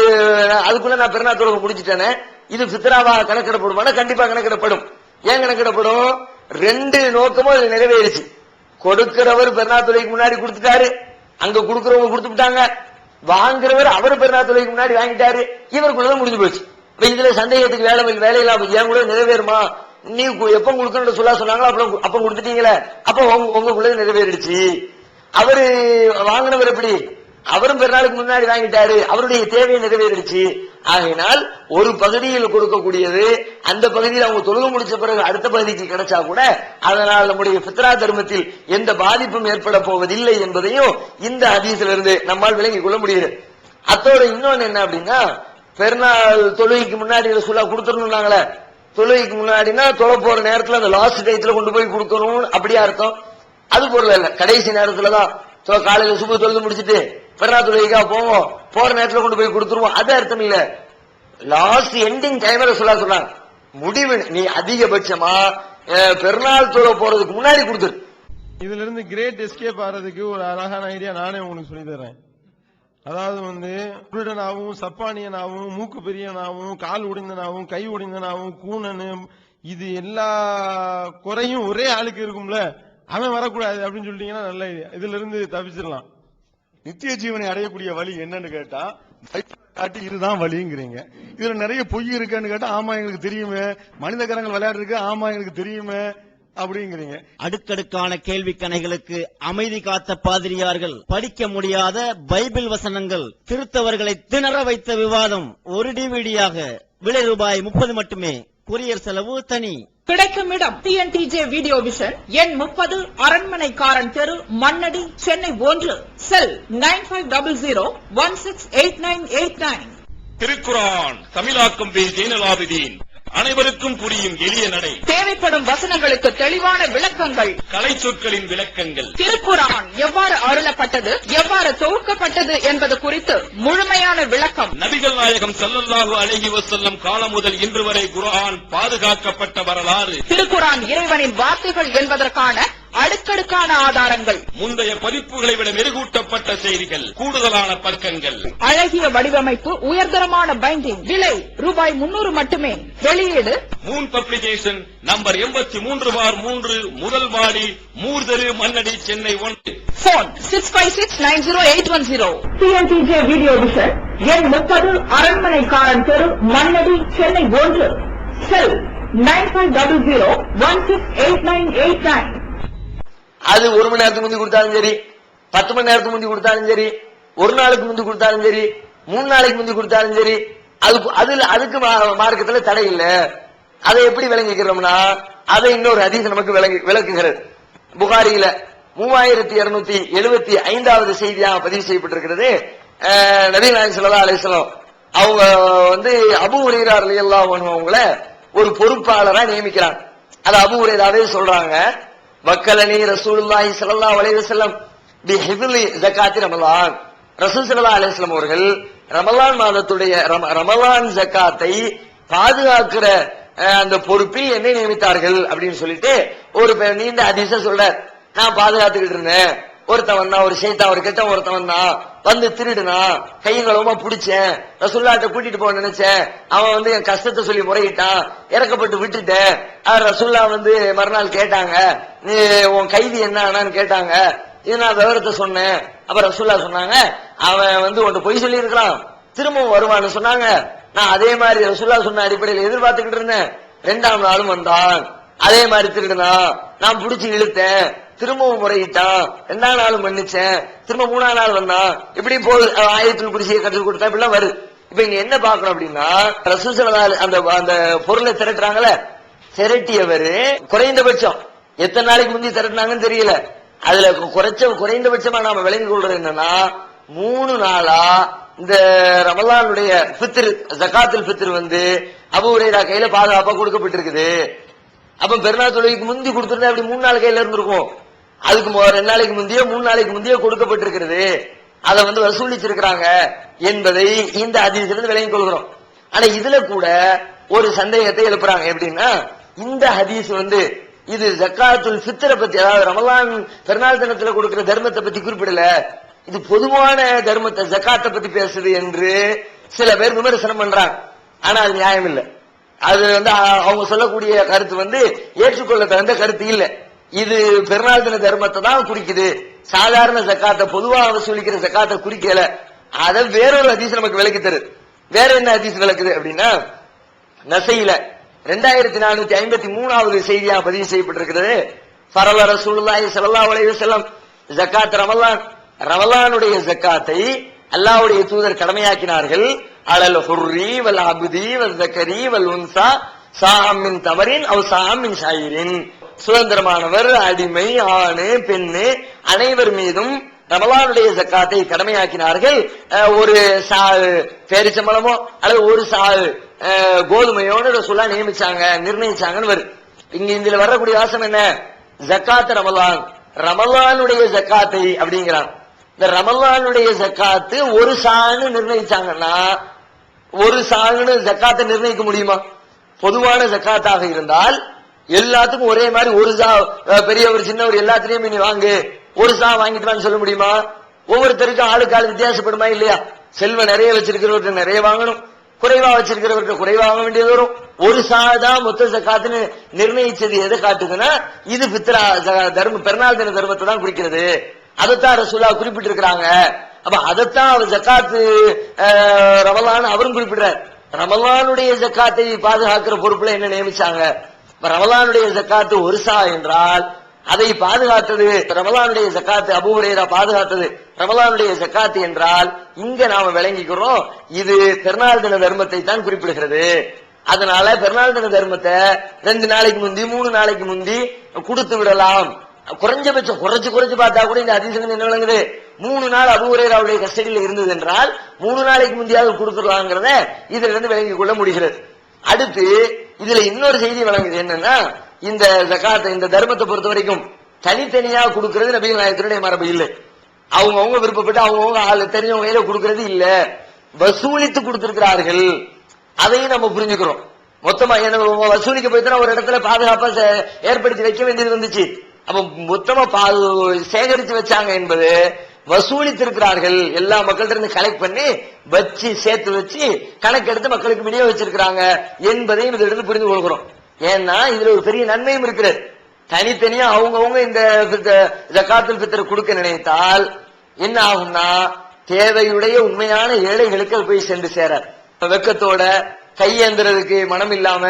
அதுக்குள்ள நான் பெருநாள் தொழுகை முடிச்சுட்டேனே, இது ஃபித்ராவாக கணக்கிடப்படுமானா கண்டிப்பா கணக்கிடப்படும். ஏன் கணக்கிடப்படும்? 2 நோக்கமும் அது நிறைவேறிச்சு. கொடுக்கிறவர் பெருநாள் தொழுகைக்கு முன்னாடி கொடுத்துட்டாரு, அங்க கொடுக்கிறவங்க கொடுத்துட்டாங்க, வாங்குறவர் அவரு பெருநாள் தொழுகைக்கு முன்னாடி வாங்கிட்டாரு, இவருக்குள்ளதான் முடிஞ்சு போச்சு. இதுல சந்தேகத்துக்கு வேலையில்லாம ஏன் கூட நிறைவேறுமா, நீ எப்ப கொடுக்கணும்னு சொன்னாங்களோ அப்ப கொடுத்துட்டீங்களே, அப்ப உங்களுக்குள்ள நிறைவேறிடுச்சு. அவரு வாங்கினவர் எப்படி, அவரும் பெருநாளுக்கு முன்னாடி வாங்கிட்டாரு, அவருடைய தேவையை நிறைவேறிடுச்சு. ஆகையினால் ஒரு பகுதியில் கொடுக்கக்கூடியது அந்த பகுதியில் அவங்க தொழுகை முடிச்ச பிறகு அடுத்த பகுதிக்கு கிடைச்சா கூட அதனால் நம்முடைய ஃபித்ரா தர்மத்தில் எந்த பாதிப்பும் ஏற்பட போவதில்லை என்பதையும் இந்த ஹதீஸிலிருந்து நம்மால் விளங்கிக் கொள்ள முடியுது. அத்தோட இன்னொன்னு என்ன அப்படின்னா, பெருநாள் தொழுகைக்கு முன்னாடி ரசூலுல்லாஹ் கொடுத்துருந்தாங்களே, தொழுகைக்கு முன்னாடினா தொலை போற நேரத்துல அந்த லாஸ்ட் டயத்துல கொண்டு போய் கொடுக்கணும் அப்படியே அர்த்தம். அது பொருள் இல்ல. கடைசி நேரத்துலதான் காலையில சுப தொழுது முடிச்சுட்டு பெருநாள் தொழுகைக்கா போவோம், போற நேரத்துல கொண்டு போய் கொடுத்துருவோம், அது அர்த்தம் இல்ல. லாஸ்ட் எண்டிங் டைம்ல சொல்றாங்க முடிவு நீ அதிகபட்சமா பெருநாள் தொழ போறதுக்கு முன்னாடி கொடுத்துரு. இதுல இருந்து கிரேட் எஸ்கேப் ஆறதுக்கு ஒரு அழகான ஐடியா நானே உங்களுக்கு சொல்லி தரேன். அதாவது குருடனாவும் சப்பானியனாவும் மூக்கு பெரியனாவும் கால் உடைந்தனாவும் கை உடைந்தனாவும் கூணனு இது எல்லா குறையும் ஒரே ஆளுக்கு இருக்கும்ல, அவன் வரக்கூடாது அப்படின்னு சொல்லிட்டீங்கன்னா நல்ல ஐடியா. இதுல இருந்து தப்பிச்சிடலாம். நித்திய ஜீவனை அடையக்கூடிய வழி என்னன்னு கேட்டா காட்டி இதுதான் வழிங்கிறீங்க. இதுல நிறைய பொய் இருக்குன்னு கேட்டா ஆமா எங்களுக்கு தெரியுமே, மனித கரங்கள் விளையாடு இருக்கு ஆமா எங்களுக்கு தெரியுமே அப்படிங்கிறீங்க. அடுக்கடுக்கான கேள்வி கணைகளுக்கு அமைதி காத்த பாதிரியார்கள், படிக்க முடியாத பைபிள் வசனங்கள், திருத்தவர்களை திணற வைத்த விவாதம் ஒரு டிவிடியாக விலை ரூபாய் 30 மட்டுமே, கொரியர் செலவு தனி. கிடைக்கும் இடம் டிஎன்டிஜே வீடியோ விஷன், எண் 30, அரண்மனைக்காரன் தெரு, மண்ணடி, சென்னை 1. செல் 9500168989. திருக்குரான் தமிழாக்கம் பி ஜெயினலாபிதீன். அனைவருக்கும் புரியும் எளிய நடை. தேவைப்படும் வசனங்களுக்கு தெளிவான விளக்கங்கள், கலை சொற்களின் விளக்கங்கள். திருக்குரான் எவ்வாறு அருளப்பட்டது, எவ்வாறு தொகுக்கப்பட்டது என்பது குறித்து முழுமையான விளக்கம். நபிகள் நாயகம் ஸல்லல்லாஹு அலைஹி வஸல்லம் காலம் முதல் இன்று வரை குர்ஆன் பாதுகாக்கப்பட்ட வரலாறு. திருக்குரான் இறைவனின் வார்த்தைகள் என்பதற்கான அடுக்கடுக்கான ஆதாரங்கள், முந்தைய பதிப்புகளை விட மெருகூட்டப்பட்ட செய்திகள், கூடுதலான பக்கங்கள், அழகிய வடிவமைப்பு, உயர்தரமான பைண்டிங். விலை ரூபாய் 300 மட்டுமே. வெளியீடு மூன் பப்ளிகேஷன், நம்பர் 83/3, முதல் மாடி, மூர்தரு, Mannady, Chennai 1. Phone 65690810. TNTJ video vision, எண் 30, அரண்மனைக்காரன் தெரு, மண்ணடி, சென்னை 1. செல் 9500168989. அது 1 மணி நேரத்துக்கு முந்தி கொடுத்தாலும் சரி, 10 மணி நேரத்துக்கு முந்தி கொடுத்தாலும் சரி, ஒரு நாளுக்கு முந்தி கொடுத்தாலும் சரி, 3 நாளைக்கு முந்தி கொடுத்தாலும் சரி, அதுக்கு மார்க்கத்துல தடை இல்ல. அதை எப்படி விளங்கிக்கிறோம்னா, அதை இன்னொரு ஹதீஸ் நமக்கு விளக்குகிறது. புகாரியில 3275வது செய்தியாக பதிவு செய்யப்பட்டிருக்கிறது. நபி நாயகம் ஸல்லல்லாஹு அலைஹி வஸல்லம் அவங்க அபூ ஹுரைரா ரலியல்லாஹு அன்ஹு அவங்கள ஒரு பொறுப்பாளரா நியமிக்கிறாங்க. அது அபூ ஹுரைராவே சொல்றாங்க, வக்கலனி ரசூலுல்லாஹி ஸல்லல்லாஹு அலைஹி வஸல்லம் பிஹிஃப்லி ஜகாத்தி ரமலான். ரசூல் ஸல்லல்லாஹு அலைஹி வஸல்லம் அவர்கள் ரமலான் மாதத்துடைய ரமலான் ஜகாத்தை பாதுகாக்கிற அந்த பொறுப்பில் என்னை நியமித்தார்கள் அப்படின்னு சொல்லிட்டு ஒரு நீண்ட ஹதீஸ சொல்றார். நான் பாதுகாத்துக்கிட்டு இருந்தேன், ஒருத்தன் வந்தான், ஒரு ஷைத்தான், ஒரு கெட்ட ஒருத்தன் வந்தான், வந்து திருடுனா, கையங்களவுமா பிடிச்சேன், ரசூலுல்லாஹ்ட்ட கூட்டிட்டு போக நினைச்சேன், அவன் என் கஷ்டத்தை சொல்லி முறையிட்டான், இறக்கப்பட்டு விட்டுட்டேன். ரசூலுல்லாஹ் மறுநாள் கேட்டாங்க, நீ உன் கைதி என்ன ஆனான்னு கேட்டாங்க. இது நான் விவரத்தை சொன்னேன். அப்ப ரசூலுல்லாஹ் சொன்னாங்க, அவன் உன்கிட்ட பொய் சொல்லி இருக்கலாம், திரும்பவும் வருவான்னு சொன்னாங்க. நான் அதே மாதிரி ரசூலுல்லாஹ் சொன்ன அடிப்படையில் எதிர்பார்த்துக்கிட்டு இருந்தேன். 2ஆம் நாளும் வந்தான், அதே மாதிரி திருடுனா, நான் பிடிச்சி இழுத்தேன், திரும்பவும் முறையிட்டான், 2ஆம் நாளும் மன்னிச்சேன், திரும்ப 3ஆம் நாள் வந்தான், இப்படி போல் ஆயத்துல் குர்சியை கற்றுக் கொடுத்தா இப்படிலாம் வருது. இப்ப இங்க என்ன பாக்கணும் அப்படின்னா, ரசூல் ஸல்லல்லாஹு அந்த பொருளை திரட்டுறாங்களே, திரட்டியவர் குறைந்தபட்சம் எத்தனை நாளைக்கு முந்தி திரட்டினாங்கன்னு தெரியல. அதுல குறைந்தபட்சமா நாம விளங்கி கொள்றது என்னன்னா, 3 நாளா இந்த ரமலானுடைய ஃபித்ர், ஜகாத்துல் ஃபித்ர் அபூ ஹுரைரா கையில பாதுகாப்பா கொடுக்கப்பட்டிருக்குது. அப்ப பெருநாள் தொழுகைக்கு முந்தி கொடுத்திருந்தா அப்படி 3 நாள் கையில இருந்திருக்கும். அதுக்கு 2 நாளைக்கு முந்தையோ 3 நாளைக்கு முந்தையோ கொடுக்கப்பட்டிருக்கிறது. அதை வசூலிச்சிருக்கிறாங்க என்பதை இந்த ஹதீஸிலிருந்து விளங்கிக் கொள்கிறோம். ஆனா இதுல கூட ஒரு சந்தேகத்தை எழுப்புறாங்க. எப்படின்னா, இந்த ஹதீஸ் இது ஜக்காத்துல் ஃபித்ர பத்தி, அதாவது ரமலான் பெருநாள் தினத்துல கொடுக்கிற தர்மத்தை பத்தி குறிப்பிடல, இது பொதுவான தர்மத்தை ஜக்காத்தை பத்தி பேசுது என்று சில பேர் விமர்சனம் பண்றாங்க. ஆனா அது நியாயம் இல்லை. அது அவங்க சொல்லக்கூடிய கருத்து ஏற்றுக்கொள்ள தகுந்த கருத்து இல்ல. இது பெருநாள் தின தர்மத்தை தான் குறிக்குது, சாதாரண ஜக்காத்தை, பொதுவாக வசூலிக்கிற ஜக்காத்தை குறிக்கல. அதை வேறொரு ஹதீஸ் நமக்கு விளக்கி தருது. வேற என்ன ஹதீஸ் விளக்குது அப்படின்னா, நசையில 2453வது செய்தியாக பதிவு செய்யப்பட்டிருக்கிறது. ஃபரல ரசூலுல்லாஹி ஸல்லல்லாஹு அலைஹி வஸல்லம் ஜகாத் ரமலான், ரமலானுடைய ஜக்காத்தை அல்லாஹ்வுடைய தூதர் கடமையாக்கினார்கள். அலல் ஹுர்ரி வல் அப்தி வல் ஸக்கரி வல் உன்சா சாஅம் மின் தமரின் அவ் சாஅம் மின் ஷாயிரின். சுதந்திரமானவர், அடிமை, ஆணு, பெண்ணு அனைவர் மீதும் ரமலானுடைய ஜக்காத்தை கடமையாக்கினார்கள். ஒரு சால் பேரிச்சம்பளமோ அல்லது ஒரு சால் கோதுமையோடு ரசூலுல்லாஹ் நிர்ணயிச்சாங்கன்னு வரும். இங்க இதுல வரக்கூடிய வாசம் என்ன? ஜக்காத் ரமலான், ரமலானுடைய ஜக்காத்தை அப்படிங்கிறான். இந்த ரமலானுடைய ஜக்காத்து ஒரு சான்னு நிர்ணயிச்சாங்கன்னா ஒரு சான்னு ஜக்காத்தை நிர்ணயிக்க முடியுமா? பொதுவான ஜக்காத்தாக இருந்தால் எல்லாத்துக்கும் ஒரே மாதிரி ஒரு சா, பெரியவர் சின்னவர் எல்லாத்திலையும் நீ வாங்கு, ஒரு சா வாங்கிட்டு சொல்ல முடியுமா? ஒவ்வொருத்தருக்கும் ஆளுக்கு ஆள் வித்தியாசப்படுமா இல்லையா? செல்வம் நிறைய வச்சிருக்கிறவர்கிட்ட நிறைய வாங்கணும், குறைவா வச்சிருக்கிறவர்கிட்ட குறைவா வாங்க வேண்டியது வரும். ஒரு சா தான் மொத்த ஜக்காத்துன்னு நிர்ணயிச்சது எதை காட்டுதுன்னா இது பித்ரா தர்ம பெருநாள் தின தர்மத்தை தான் குறிக்கிறது. அதைத்தான் ரசூலுல்லாஹ் குறிப்பிட்டிருக்கிறாங்க. அப்ப அதைத்தான் ஜக்காத்து ரமலான் அவரும் குறிப்பிடுறார். ரமலானுடைய ஜக்காத்தை பாதுகாக்கிற பொறுப்புல என்ன நியமிச்சாங்க? ரமலானுடைய ஜக்காத்து ஒரு சா என்றால் அதை பாதுகாத்தது ரமலானுடைய ஜக்காத்து, அபூ ஹுரைரா பாதுகாத்தது ரமலானுடைய ஜக்காத்து என்றால் இங்க நாம விளங்கிக்கிறோம் இது பெருநாள் தின தர்மத்தை தான் குறிப்பிடுகிறது. அதனால பெருநாள் தின தர்மத்தை 2 நாளைக்கு முந்தி 3 நாளைக்கு முந்தி கொடுத்து விடலாம். குறைஞ்சபட்சம் குறைச்சு பார்த்தா கூட இந்த ஹதீஸ்ல என்ன விளங்குது? 3 நாள் அபூ ஹுரைராவுடைய கஸ்டடியில் இருந்தது என்றால் 3 நாளைக்கு முந்தியாவது கொடுத்துடலாங்கிறத இதுல இருந்து விளங்கிக் கொள்ள முடிகிறது. அடுத்து இதுல இன்னொரு செய்தி விளங்குது. என்னன்னா இந்த ஜகாத்தை இந்த தர்மத்தை பொறுத்த வரைக்கும் தனித்தனியா கொடுக்கிறது நபிகள் நாயகத்தினுடைய மரபு இல்லை. அவங்க விருப்பப்பட்டு அவங்க ஆளு தெரிஞ்சவங்க கையில கொடுக்கிறது இல்ல, வசூலித்து கொடுத்திருக்கிறார்கள். அதையும் நம்ம புரிஞ்சுக்கிறோம். மொத்தமா வசூலிக்க போய்தான் ஒரு இடத்துல பாதுகாப்பா ஏற்படுத்தி வைக்க வேண்டியது வந்துச்சு. அப்ப மொத்தமா சேகரித்து வச்சாங்க என்பது வசூலித்திருக்கிறார்கள். எல்லா மக்கள்கிட்ட இருந்து கலெக்ட் பண்ணி வச்சு சேர்த்து வச்சு கணக்கெடுத்து மக்களுக்கு விநியோகிச்சிருக்கிறாங்க என்பதையும் இதிலிருந்து புரிந்து கொள்கிறோம். ஏன்னா இதுல ஒரு பெரிய நன்மையும் இருக்கிறது. தனித்தனியா அவங்கவுங்க இந்த ஜகாத்துல் ஃபித்ர் கொடுக்க நினைத்தால் என்ன ஆகும்னா தேவையுடைய உண்மையான ஏழைகளுக்கு போய் சென்று சேர வெக்கத்தோட கையேந்துறதுக்கு மனம் இல்லாம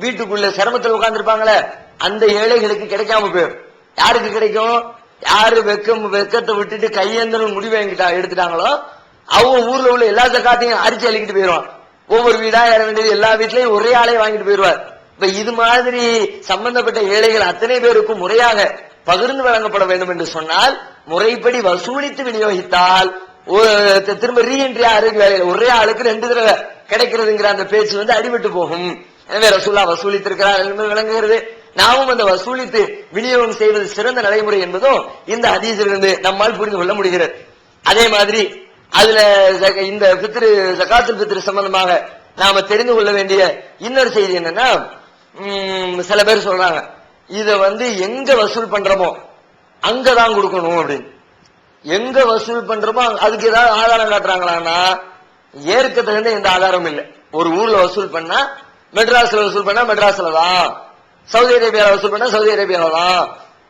வீட்டுக்குள்ள சிரமத்தில் உட்கார்ந்துருப்பாங்களே அந்த ஏழைகளுக்கு கிடைக்காம போயிடும். யாருக்கு கிடைக்கும்? யாரு வெக்கத்தை விட்டுட்டு கையேந்தணும் முடிவை எடுத்துட்டாங்களோ அவங்க ஊர்ல உள்ள எல்லா ஜகாத்தையும் அரிச்சு அள்ளிக்கிட்டு போயிடுவான். ஒவ்வொரு வீடா ஏற வேண்டியது எல்லா வீட்லயும் ஒரே ஆளே வாங்கிட்டு போயிடுவார். இப்ப இது மாதிரி சம்பந்தப்பட்ட ஏழைகள் அத்தனை பேருக்கும் முறையாக பகிர்ந்து வழங்கப்பட வேண்டும் என்று சொன்னால் முறைப்படி வசூலித்து விநியோகித்தால் திரும்ப ரீஎன்ட்ரி ஆரோக்கிய வேலையில் ஒரே ஆளுக்கு 2 தடவை கிடைக்கிறதுங்கிற அந்த பேச்சு அடிபட்டு போகும். எனவே ரசூலுல்லாஹ் வசூலித்திருக்கிறார் என்பது விளங்குகிறது. நாமும் அந்த வசூலித்து விநியோகம் செய்வது சிறந்த நடைமுறை என்பதும் இந்த ஹதீஸிலிருந்து நம்மால் புரிந்து கொள்ள முடிகிறது. அதே மாதிரி அதுல இந்த ஃபித்ர் ஜகாத்துல் ஃபித்ர் சம்பந்தமாக நாம தெரிந்து கொள்ள வேண்டிய இன்னொரு செய்தி என்னன்னா சில பேர் சொல்றாங்க இத எங்க வசூல் பண்றோமோ அங்கதான் கொடுக்கணும் அப்படின்னு. எங்க வசூல் பண்றோமோ அதுக்கு ஏதாவது ஆதாரம் காட்டுறாங்களான்னா ஏற்க தகுந்த எந்த ஆதாரமும் இல்லை. ஒரு ஊர்ல வசூல் பண்ணா மெட்ராஸ்ல வசூல் பண்ணா மெட்ராஸ்ல தான், சவுதி அரேபியாவில் வசூல் பண்ணா சவுதி அரேபியாவில தான்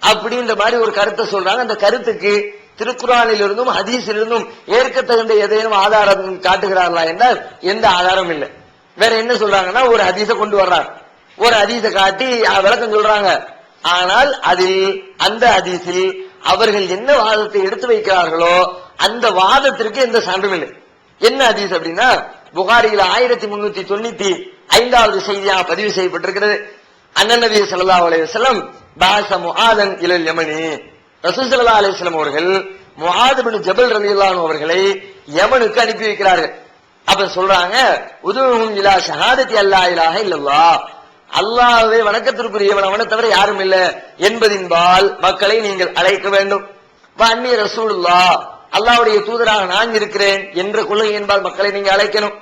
அப்படின்ற மாதிரி ஒரு கருத்தை சொல்றாங்க. அந்த கருத்துக்கு திருக்குர்ஆனில் இருந்தும் ஹதீஸில் இருந்தும் ஏற்க தகுந்த ஏதேனும் ஆதாரம் காட்டுகிறார்களா என்றால் எந்த ஆதாரம் இல்லை. வேற என்ன சொல்றாங்கன்னா ஒரு ஹதீஸை கொண்டு வர்றாங்க, ஒரு ஹதீஸை காட்டி விளக்கம் சொல்றாங்க. ஆனால் அதில் அந்த ஹதீஸில் அவர்கள் என்ன வாதத்தை எடுத்து வைக்கிறார்களோ அந்த வாதத்திற்கு எந்த சான்றும் இல்லை. என்ன ஹதீஸ் அப்படின்னா புகாரியில 1395வது செய்தியாக பதிவு செய்யப்பட்டிருக்கிறது. அண்ணன் நபி ஸல்லல்லாஹு அலைஹி வஸல்லம் பாஸ முஆதன் இலல் யமனி, ரசூல் ஸல்லல்லாஹு அலைஹி வஸல்லம் அவர்கள் முஆத் இப்னு ஜபல் ரலியல்லாஹு அன்ஹு அவர்களை யமனுக்கு அனுப்பி வைக்கிறார்கள். அப்ப சொல்றாங்க உதுஹும் இலா ஷஹாதத்தி அல்லா இலாஹ இல்லல்லாஹ், அல்லாஹ்வே வணக்கத்திற்குரியவன் அவனை தவிர யாரும் இல்ல என்பதின்பால் மக்களை நீங்கள் அழைக்க வேண்டும். அன்னி ரசூலுல்லாஹ், அல்லாஹ்வுடைய தூதராக நான் இருக்கிறேன் என்ற கொள்கை என்பால் மக்களை நீங்க அழைக்கணும்.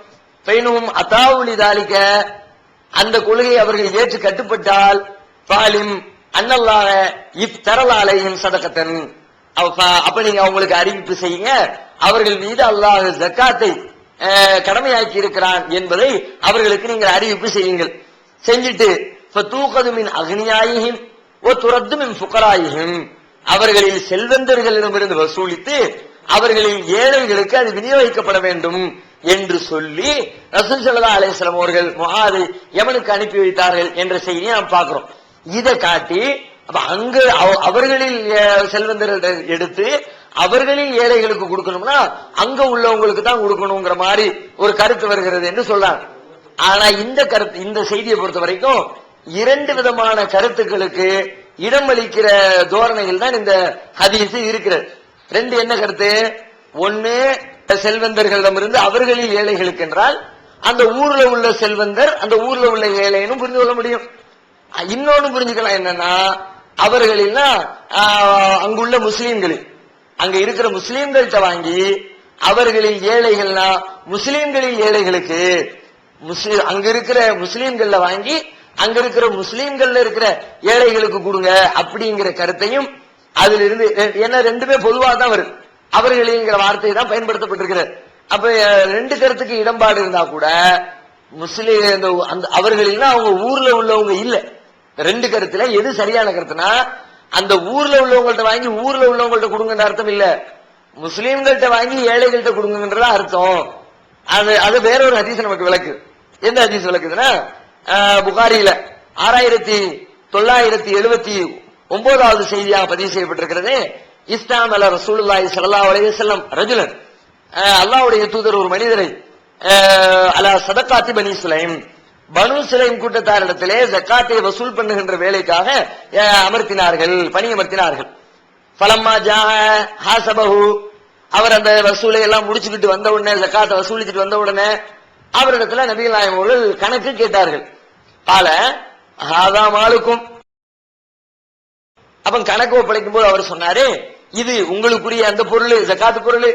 பெயினும் அத்தாவுலி தாலிக்க, அந்த கொள்கையை அவர்கள் ஏற்று கட்டுப்பட்டால் பாலிம் அன்னல்லாஹ இஃப்தரலாலையும் சதகத்தன், அப்ப நீங்க அவங்களுக்கு அறிவிப்பு செய்யுங்க அவர்கள் மீது அல்லாஹ் ஜக்காத்தை கடமையாக்கி இருக்கிறான் என்பதை அவர்களுக்கு நீங்கள் அறிவிப்பு செய்யுங்கள். செஞ்சுட்டு ஃபதூகதுமின் அக்னியாயிஹிம் வ துரத்துமின் ஃபுகராயிஹிம், அவர்களில் செல்வந்தர்களிடமிருந்து வசூலித்து அவர்களின் ஏழைகளுக்கு அது விநியோகிக்கப்பட வேண்டும் என்று சொல்லி ரசூல் ஸல்லல்லாஹு அலைஹி வஸல்லம் அவர்கள் முஆதை யமனுக்கு அனுப்பி வைத்தார்கள் என்ற செய்தியை நாம் பார்க்கிறோம். இதை காட்டி அங்க அவர்களில் செல்வந்தர்கள் எடுத்து அவர்களில் ஏழைகளுக்கு கொடுக்கணும்னா அங்க உள்ளவங்களுக்கு தான் கொடுக்கணுங்கிற மாதிரி ஒரு கருத்து வருகிறது என்று சொல்றாங்க. ஆனா இந்த கருத்து, இந்த செய்தியை பொறுத்த வரைக்கும் 2 விதமான கருத்துக்களுக்கு இடமளிக்கிற தோரணைகள் தான் இந்த ஹதீஸ் இருக்கிறது. ரெண்டு என்ன கருத்து? ஒன்னு செல்வந்தர்களிடமிருந்து அவர்களில் ஏழைகளுக்கு என்றால் அந்த ஊர்ல உள்ள செல்வந்தர் அந்த ஊர்ல உள்ள ஏழைன்னு புரிந்து கொள்ள முடியும். இன்னொன்னு புரிஞ்சுக்கலாம் என்னன்னா, அவர்களில் அங்குள்ள முஸ்லீம்களில் அங்க இருக்கிற முஸ்லீம்கள்ட்ட வாங்கி அவர்களில் ஏழைகள்னா முஸ்லீம்களில் ஏழைகளுக்கு அங்க இருக்கிற முஸ்லீம்கள்ல வாங்கி அங்க இருக்கிற முஸ்லீம்கள்ல இருக்கிற ஏழைகளுக்கு கொடுங்க அப்படிங்கிற கருத்தையும் அதுல இருந்து, ஏன்னா ரெண்டுமே பொதுவா தான் வருது, அவர்களிங்கிற வார்த்தை தான் பயன்படுத்தப்பட்டிருக்கிறது. அப்ப ரெண்டு கருத்துக்கு இடம்பாடு இருந்தா கூட முஸ்லீம் அவர்களில் அவங்க ஊர்ல உள்ளவங்க இல்ல. ரெண்டு கருத்துல எது சரியான கருத்துனா, அந்த ஊர்ல உள்ளவங்கள்ட்ட வாங்கி ஊர்ல உள்ளவங்கள்ட்ட கொடுங்கன்ற அர்த்தம் இல்ல, முஸ்லீம்கள்ட்ட வாங்கி ஏழைகள்ட்ட கொடுங்கன்றத அர்த்தம். அது வேற ஒரு ஹதீஸ் நமக்கு விளக்கு. எந்த ஹதீஸ் விளக்குதுன்னா, புகாரியில 6979வது செய்தியாக பதிவு செய்யப்பட்டிருக்கிறது. இஸ்லாம் அல ரசூலுல்லாஹி ஸல்லல்லாஹு அலைஹி வஸல்லம் ரஜுலன், அல்லாஹ்வுடைய தூதர் ஒரு மனிதரை அலா சதகாத்தி பனி சுலைம், பனு சுலைம் கூட்டத்தாரிடத்திலே ஜக்காத்தை வசூல் பண்ணுகின்ற வேலைக்காக அமர்த்தினார்கள், பணி அமர்த்தினார்கள். ஃபலம்மா ஜா ஹாசபஹு, அவர் அந்த வசூலை எல்லாம் முடிச்சுக்கிட்டு வந்த உடனே, ஜக்காத்தை வசூலிச்சுட்டு வந்த உடனே அவரிடத்துல நபிகள் நாயகம் அவர்கள் கணக்கு கேட்டார்கள். கால ஹாதா மாலுக்கும், அப்ப கணக்கு ஒப்படைக்கும் போது அவர் சொன்னாரு, இது உங்களுக்குரிய அந்த பொருள், ஜக்காத்து பொருள்,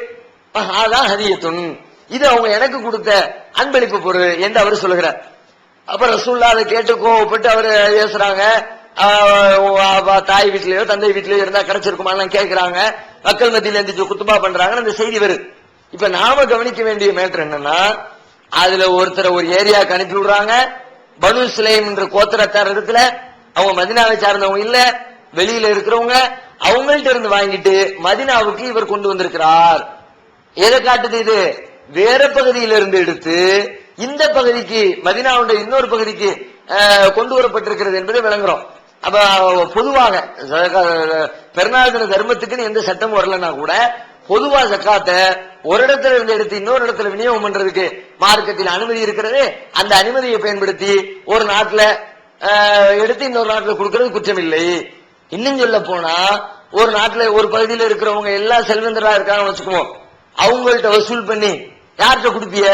ஹாதா ஹதியத்துன், இது அவங்க எனக்கு கொடுத்த அன்பளிப்பு பொருள் என்று அவர் சொல்லுகிறார். அப்ப ரசூலுல்லாஹ் அதை கேட்டு கோவப்பட்டு அவர் பேசுறாங்க. தாய் வீட்லயோ தந்தை வீட்லயோ இருந்தா கிடைச்சிருக்குமான்னு கேட்கிறாங்க. மக்கள் மத்தியில இருந்து குத்துபா பண்றாங்க. அந்த செய்தி வருது. இப்ப நாம கவனிக்க வேண்டிய மேட்டர் என்னன்னா, அதுல ஒருத்தரை ஒரு ஏரியாவுக்கு அனுப்பி விடுறாங்க. பனு சுலைம் என்ற கோத்திரத்தார் இடத்துல, அவங்க மதினாவை சார்ந்தவங்க இல்ல, வெளியில இருக்கிறவங்க, அவங்கள்ட்ட இருந்து வாங்கிட்டு மதினாவுக்கு இவர் கொண்டு வந்திருக்கிறார். எதை காட்டுது? இது வேற பகுதியிலிருந்து எடுத்து இந்த பகுதிக்கு, மதினாவுடைய இன்னொரு பகுதிக்கு கொண்டு வரப்பட்டிருக்கிறது என்பதை விளங்குறோம். அப்ப பொதுவாக பெருநாள் தின தர்மத்துக்குன்னு எந்த சட்டமும் வரலன்னா கூட, பொதுவா ஜக்காத்தை ஒரு இடத்துல இருந்து எடுத்து இன்னொரு இடத்துல விநியோகம் பண்றதுக்கு மார்க்கத்தில் அனுமதி இருக்கிறது. அந்த அனுமதியை பயன்படுத்தி ஒரு நாட்டுல எடுத்து இன்னொரு நாட்டுல கொடுக்கிறது குற்றம் இல்லை. இன்னும் சொல்ல போனா, ஒரு நாட்டுல ஒரு பகுதியில் இருக்கிறவங்க எல்லா செல்வந்தரா இருக்காங்க வச்சுக்குவோம், அவங்கள்ட்ட வசூல் பண்ணி யார்கிட்ட கொடுப்பிய?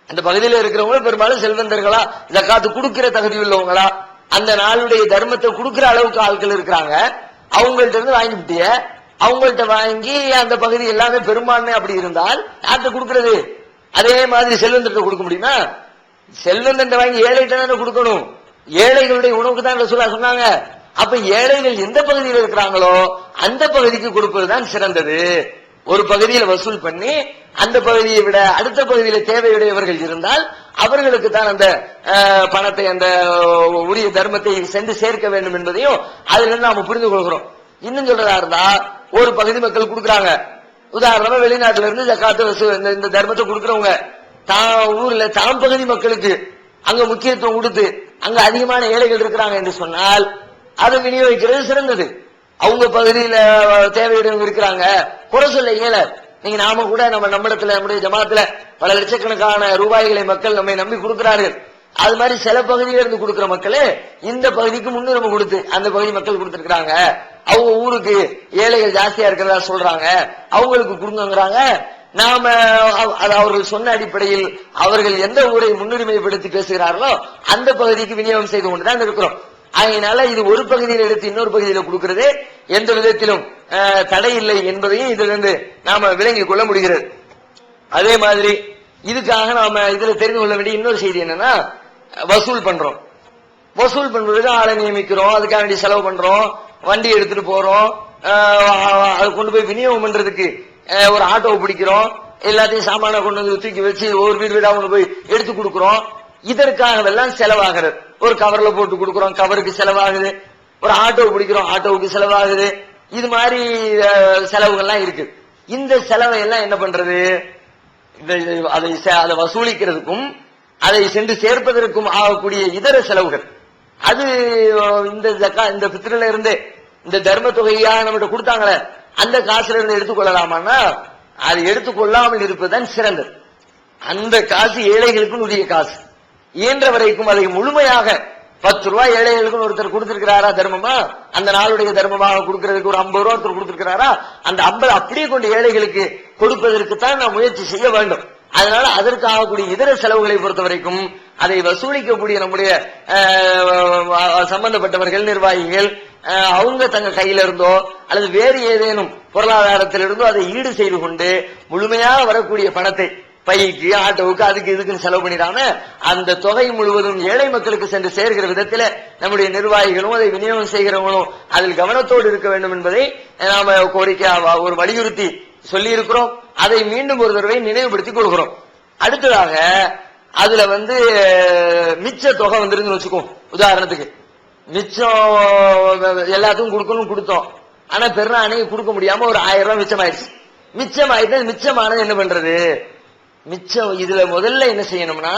அந்த பகுதியில் இருக்கிறவங்க பெரும்பாலும் செல்வந்தர்களா, ஜக்காத்து கொடுக்கிற தகுதி உள்ளவங்களா, அந்த நாளுடைய தர்மத்தை கொடுக்கிற அளவுக்கு ஆட்கள் இருக்கிறாங்க. அவங்கள்ட்ட இருந்து வாங்கிவிட்டிய, அவங்கள்ட்ட வாங்கி அந்த பகுதி எல்லாமே பெரும்பான்மை அப்படி இருந்தால் யார்கிட்ட கொடுக்கிறது? அதே மாதிரி செல்வந்தர்கிட்ட கொடுக்க முடியுமா? செல்வந்தன் வாங்கி ஏழைகிட்ட தானே கொடுக்கணும். ஏழைகளுடைய உணவுக்கு தான் ரசூலுல்லாஹ் சொன்னாங்க. அப்ப ஏழைகள் எந்த பகுதியில் இருக்கிறாங்களோ அந்த பகுதிக்கு கொடுப்பதுதான் சிறந்தது. ஒரு பகுதியில் வசூல் பண்ணி அந்த பகுதியை விட அடுத்த பகுதியில தேவையுடையவர்கள் இருந்தால் அவர்களுக்கு தான் அந்த பணத்தை, அந்த உரிய தர்மத்தை சென்று சேர்க்க வேண்டும் என்பதையும் அதுல இருந்து நாம புரிந்து கொள்கிறோம். இன்னும் சொல்றதா இருந்தா, ஒரு பகுதி மக்கள் கொடுக்கறாங்க, உதாரணமா வெளிநாட்டுல இருந்து ஜக்காத்து இந்த தர்மத்தை கொடுக்கறவங்க தான் ஊர்ல தாம் பகுதி மக்களுக்கு அங்க முக்கியத்துவம் கொடுத்து அங்க அதிகமான ஏழைகள் இருக்கிறாங்க என்று சொன்னால் அதை விநியோகிக்கிறது சிறந்தது. அவங்க பகுதியில தேவையுடையவங்க இருக்கிறாங்க, குறை சொல்ல இயல. நீங்க நாம கூட நம்மிடத்துல, நம்முடைய ஜமாத்துல பல லட்சக்கணக்கான ரூபாய்களை மக்கள் நம்மை நம்பி கொடுக்கிறார்கள். அது மாதிரி சில பகுதியில இருந்து கொடுக்கிற மக்களே இந்த பகுதிக்கு முன்னுரிமை கொடுத்து அந்த பகுதி மக்கள் கொடுத்திருக்கிறாங்க, அவங்க ஊருக்கு ஏழைகள் ஜாஸ்தியா இருக்கிறதா சொல்றாங்க, அவங்களுக்கு கொடுங்கிறாங்க. நாம அவர்கள் சொன்ன அடிப்படையில் அவர்கள் எந்த ஊரை முன்னுரிமைப்படுத்தி பேசுகிறார்களோ அந்த பகுதிக்கு விநியோகம் செய்து கொண்டுதான் இருக்கிறோம். அதனால இது ஒரு பகுதியில் எடுத்து இன்னொரு பகுதியில கொடுக்கிறது எந்த விதத்திலும் தடை இல்லை என்பதையும் இதுல இருந்து நாம விளங்கிக் கொள்ள முடிகிறது. அதே மாதிரி இதுக்காக நாம இதுல தெரிந்து கொள்ள வேண்டிய இன்னொரு செய்தி என்னன்னா, வசூல் பண்றோம். வசூல் பண்றதுக்கு ஆளை நியமிக்கிறோம், அதுக்காக வேண்டிய செலவு பண்றோம், வண்டி எடுத்துட்டு போறோம், அது கொண்டு போய் விநியோகம் பண்றதுக்கு ஒரு ஆட்டோவை பிடிக்கிறோம், எல்லாத்தையும் சாமான கொண்டு வந்து தூக்கி வச்சு ஒவ்வொரு வீடா கொண்டு போய் எடுத்து கொடுக்கிறோம். இதற்காகவெல்லாம் செலவாகிறது. ஒரு கவர்ல போட்டு கொடுக்கிறோம், கவருக்கு செலவாகுது. ஒரு ஆட்டோவை பிடிக்கிறோம், ஆட்டோவுக்கு செலவாகுது. இது மாதிரி செலவுகள்லாம் இருக்கு. இந்த செலவை எல்லாம் என்ன பண்றது? அதை வசூலிக்கிறதுக்கும் அதை சென்று சேர்ப்பதற்கும் ஆகக்கூடிய இதர செலவுகள், அது இந்த பித்ரில இருந்து இந்த தர்ம தொகையா நம்மகிட்ட கொடுத்தாங்களே அந்த காசுல இருந்து எடுத்துக்கொள்ளலாமான்னா அது எடுத்துக்கொள்ளாமல் இருப்பதுதான் சிறந்தது. அந்த காசு ஏழைகளுக்கும் உரிய காசு. இயன்ற வரைக்கும் அதை முழுமையாக 10 ரூபாய் ஏழைகளுக்கு ஒருத்தர் கொடுத்திருக்கிறாரா தர்மமா? அந்த நாளுடைய தர்மமாக கொடுக்கிறதுக்கு ஒரு 50 ரூபா ஒருத்தர் கொடுத்திருக்கிறாரா? அந்த 50 அப்படியே கொண்டு ஏழைகளுக்கு கொடுப்பதற்கு தான் நாம் முயற்சி செய்ய வேண்டும். அதனால அதற்கு ஆகக்கூடிய இதர செலவுகளை பொறுத்த வரைக்கும் அதை வசூலிக்கக்கூடிய நம்முடைய சம்பந்தப்பட்டவர்கள், நிர்வாகிகள், அவங்க தங்க கையில இருந்தோ அல்லது வேறு ஏதேனும் பொருளாதாரத்திலிருந்தோ அதை ஈடு செய்து கொண்டு முழுமையாக வரக்கூடிய பணத்தை பைக்கு, ஆட்டோவுக்கு, அதுக்கு இதுக்குன்னு செலவு பண்ணிடாம அந்த தொகை முழுவதும் ஏழை மக்களுக்கு சென்று சேர்கிற விதத்துல நம்முடைய நிர்வாகிகளும் அதை விநியோகம் செய்கிறவங்களும் அதில் கவனத்தோடு இருக்க வேண்டும் என்பதை நாம கோரிக்கை ஒரு வலியுறுத்தி சொல்லி இருக்கிறோம். அதை மீண்டும் ஒரு தடவை நினைவுபடுத்திக் கொள்கிறோம். அடுத்ததாக அதுல மிச்ச தொகை வந்துருந்து வச்சுக்கோ. உதாரணத்துக்கு மிச்சம் எல்லாத்துக்கும் கொடுக்கணும், கொடுத்தோம். ஆனா பெருநா அன்னைக்கு கொடுக்க முடியாம ஒரு 1000 ரூபாய் மிச்சமாயிடுச்சு. மிச்சமானது என்ன பண்றது? மிச்சம் இதுல முதல்ல என்ன செய்யணும்னா,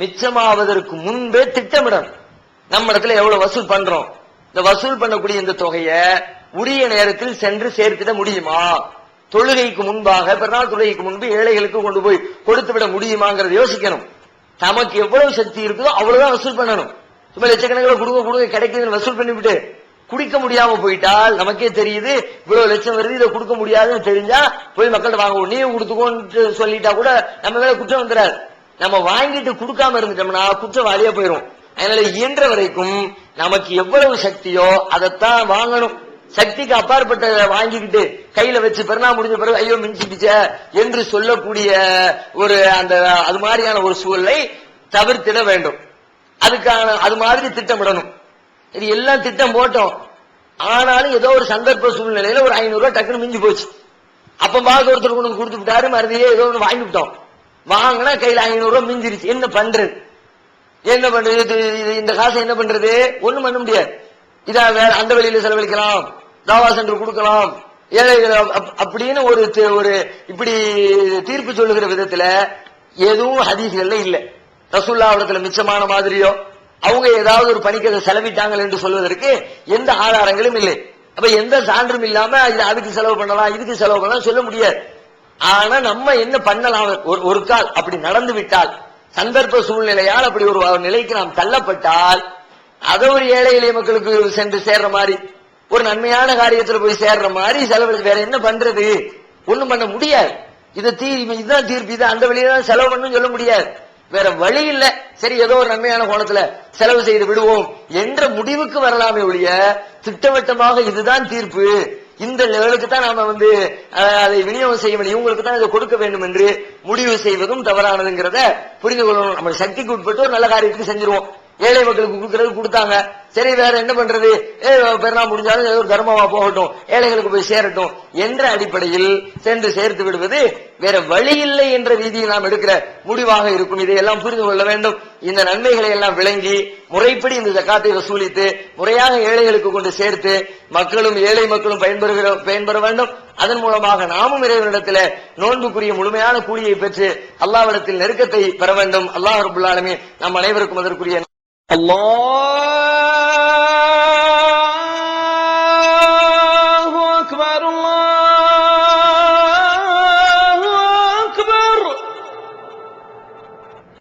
மிச்சமாவதற்கு முன்பே திட்டமிடணும். நம்ம இடத்துல எவ்வளவு வசூல் பண்றோம், இந்த வசூல் பண்ணக்கூடிய இந்த தொகையை உரிய நேரத்தில் சென்று சேர்த்திட முடியுமா? தொழுகைக்கு முன்பாக, பெருநாள் தொழுகைக்கு முன்பு ஏழைகளுக்கு கொண்டு போய் கொடுத்து விட முடியுமாங்கிறத யோசிக்கணும். நமக்கு எவ்வளவு சக்தி இருக்குதோ அவ்வளவுதான் வசூல் பண்ணணும். சும்மா லட்சக்கணக்கில் கொடுக்க கிடைக்குதுன்னு வசூல் பண்ணிவிட்டு குடிக்க முடியாம போயிட்டால் நமக்கே தெரியுது இவ்வளவு லட்சம் வருது, இதை கொடுக்க முடியாதுன்னு தெரிஞ்சா போய் மக்கள்கிட்ட வாங்குவோம். நீ கொடுத்துக்கோன்னு சொல்லிட்டா கூட நம்ம மேல குற்றம் வந்துடாது. நம்ம வாங்கிட்டு கொடுக்காம இருந்துட்டோம்னா குற்றவாளியா போயிரும். அதனால இயன்ற வரைக்கும் நமக்கு எவ்வளவு சக்தியோ அதைத்தான் வாங்கணும். சக்திக்கு அப்பாற்பட்ட வாங்கிக்கிட்டு கையில வச்சு பெருநா முடிஞ்ச பிறகு ஐயோ மிஞ்சிடுச்ச என்று சொல்லக்கூடிய அது மாதிரியான ஒரு சூழலை தவிர்த்திட வேண்டும். அதுக்கான அது மாதிரி திட்டமிடணும். இது எல்லாம் திட்டம் போட்டோம். ஆனாலும் ஏதோ ஒரு சந்தர்ப்ப சூழ்நிலையில ஒரு 500 ரூபாய் டக்குன்னு மிஞ்சி போச்சு. அப்ப பாக்க ஒருத்தர் கொண்டு கொடுத்து விட்டாரு, மறுதியே ஏதோ ஒன்று வாங்கி விட்டோம். வாங்கினா கையில 500 ரூபாய் மிஞ்சிருச்சு. என்ன பண்றது? இந்த காசை என்ன பண்றது? ஒண்ணும் பண்ண முடியாது. இதா வேற அந்த வழியில செலவழிக்கலாம், தாவா சென்று கொடுக்கலாம், ஏழைகள் அப்படின்னு ஒரு இப்படி தீர்ப்பு சொல்லுகிற விதத்துல எதுவும் ஹதீஸ்கள்ல இல்ல. ரசூலுல்லாஹ்விடத்துல மிச்சமான மாதிரியோ அவங்க ஏதாவது ஒரு பணிக்கு அதை செலவிட்டாங்க என்று சொல்வதற்கு எந்த ஆதாரங்களும் இல்லை. அப்ப எந்த சான்றும் இல்லாம அதுக்கு செலவு பண்ணலாம், இதுக்கு செலவு பண்ணலாம் சொல்ல முடியாது. ஆனா நம்ம என்ன பண்ணலாம்? ஒரு கால் அப்படி நடந்து விட்டால், சந்தர்ப்ப சூழ்நிலையால் அப்படி ஒரு நிலைக்கு நாம் தள்ளப்பட்டால், அதை ஒரு ஏழை எளிய மக்களுக்கு சென்று சேர்ற மாதிரி, ஒரு நன்மையான காரியத்தில் போய் சேர்ற மாதிரி செலவு. வேற என்ன பண்றது? ஒண்ணும் பண்ண முடியாது. இதுதான் தீர்ப்பு, இது அந்த வழியில தான் செலவு பண்ணு சொல்ல முடியாது. வேற வழி இல்ல. சரி, ஏதோ ஒரு நன்மையான கோணத்துல செலவு செய்து விடுவோம் என்ற முடிவுக்கு வரலாமே ஒழிய திட்டவட்டமாக இதுதான் தீர்ப்பு, இந்த லெவலுக்கு தான் நாம அதை விநியோகம் செய்ய வேண்டும், இவங்களுக்கு தான் இதை கொடுக்க வேண்டும் என்று முடிவு செய்வதும் தவறானதுங்கிறத புரிந்து கொள்ளணும். நம்ம சக்திக்கு உட்பட்டு ஒரு நல்ல காரியத்துக்கு செஞ்சிருவோம். ஏழை மக்களுக்கு கொடுக்கறது கொடுத்தாங்க, சரி வேற என்ன பண்றது, பெருநா முடிஞ்சாலும் ஒரு தர்மமா போகட்டும், ஏழைகளுக்கு போய் சேரட்டும் என்ற அடிப்படையில் சென்று சேர்த்து விடுவது வேற வழி இல்லை என்ற ரீதியில் நாம் எடுக்கிற முடிவாக இருக்கும். இதையெல்லாம் புரிந்து கொள்ள வேண்டும். இந்த நன்மைகளை எல்லாம் விளங்கி முறைப்படி இந்த ஜக்காத்தை வசூலித்து முறையாக ஏழைகளுக்கு கொண்டு சேர்த்து மக்களும் ஏழை மக்களும் பயன்பெற வேண்டும். அதன் மூலமாக நாமும் இறைவனிடத்தில் நோன்புக்குரிய முழுமையான கூலியை பெற்று அல்லாஹ்விடத்தில் நெருக்கத்தை பெற வேண்டும். அல்லாஹ் ரப்பல் ஆலமீன் நம் அனைவருக்கும் அதற்குரிய